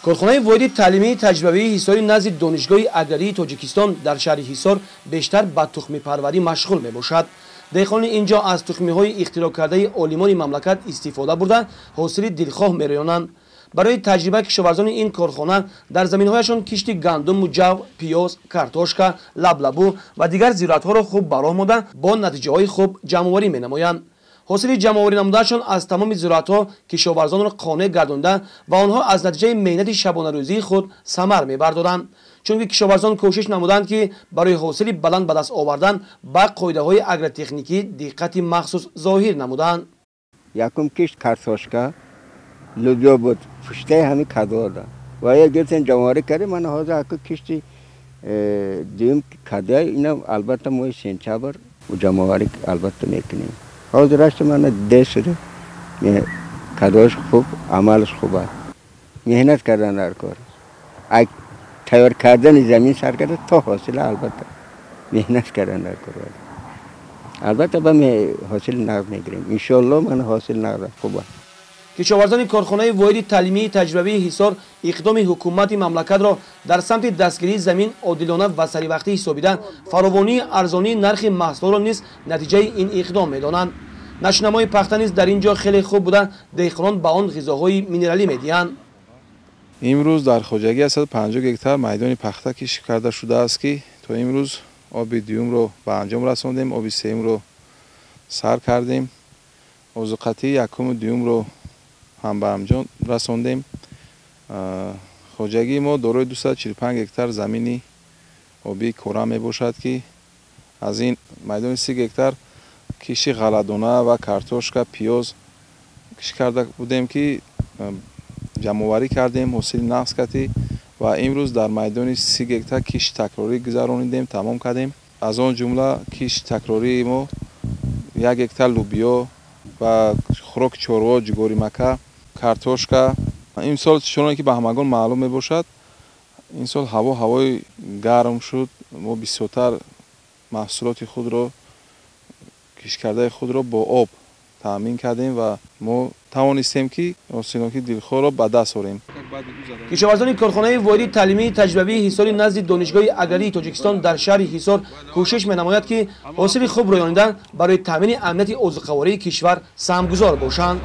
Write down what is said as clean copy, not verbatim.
کارخانه واحد تعلیمی تجربی حصاری نزد دانشگاه اگراری تاجیکستان در شهر حصار بیشتر به تخم پروری مشغول میباشد. دهقان اینجا از تخمی‌های اختراع کرده عالمان مملکت استفاده برده حاصل دلخواه می‌ریانند. برای تجربه کشاورزان این کارخانه در زمین‌هایشان کشت گندم، جو، پیاز، کارتوشکا، لبلبو و دیگر زراعت‌ها را خوب برآورده مانده با نتیجه‌های خوب جمع‌آوری می‌نمایند. حاصل جمع‌آوری نمودهشان از تمام زراعت‌ها کشاورزان را قانع گردانده و آنها از نتیجه محنت شبانه روزی خود ثمر می‌بردارند. چون که کشاورزان کوشش نمودند که برای حاصل بلند به دست آوردن به قاعده‌های اگرتکنیکی دقت مخصوص ظاهر نمودند. یکم کشت کارتوشکا لوبیا بود پشته همین کدو داد و اگر گرفتن جمع‌آوری کردیم من حاضر کشتی دیم کدای اینا البته ما سنتبر و جمع‌آوری البته میکنیم. حاضرش من دست کدوش خوب عملش خوبه محنت کردن در کار تیار کردن زمین سر کرده تا حاصل البته محنت کردن در کار البته به حاصل نقد میگیریم ان شاء الله من حاصل نقد خوبه. کشاورزان کارخانه واحد تعلیمی تجربی حصار اقدام حکومت مملکت را در سمت دستگیری زمین عادلانه و سری وقتی حسابیده فراوانی ارزانی نرخ محصول را نیز نتیجه این اقدام میدانند. نشنمای پخته نیز در اینجا خیلی خوب بوده دهقانان به آن غذاهای مینرالی میدهند. امروز در خواجگی 150 هکتار میدان پخته کشی کرده شده است که تا امروز آب دوم رو به انجام رساندیم، آب سوم رو سر کردیم، عضو قطعی یکم و دوم رو هم به انجام رساندیم. خواجگی ما دارای 245 هکتار زمینی آبی کره می باشد که از این میدان 30 هکتار کشی غله‌دانه و کارتوشکا پیاز کشی کرده بودیم که جمع‌آوری کردیم، حاصل نقص کردیم و امروز در میدان 30 هکتار کشت تکراری گذراندیم، تمام کردیم. از آن جمله کشت تکراری ما 1 هکتار لوبیا و خوراک چاروا، جگوری مکه، کارتوشکا. این سال چون که به همگان معلوم می باشد این سال هوای گرم شد، ما بسیارتر محصولات خود را کشت کرده خود را با آب تامین کردیم و ما توانستیم که حاصلات دلخواه را به دست آوریم. کشاورزان کارخانه واحد تعلیمی تجربی حصاری نزد دانشگاه اگراری تاجیکستان در شهر حصار کوشش می‌نماید که حاصل خوب را یابنده برای تامین امنیت عضوقواره کشور سهمگذار باشند.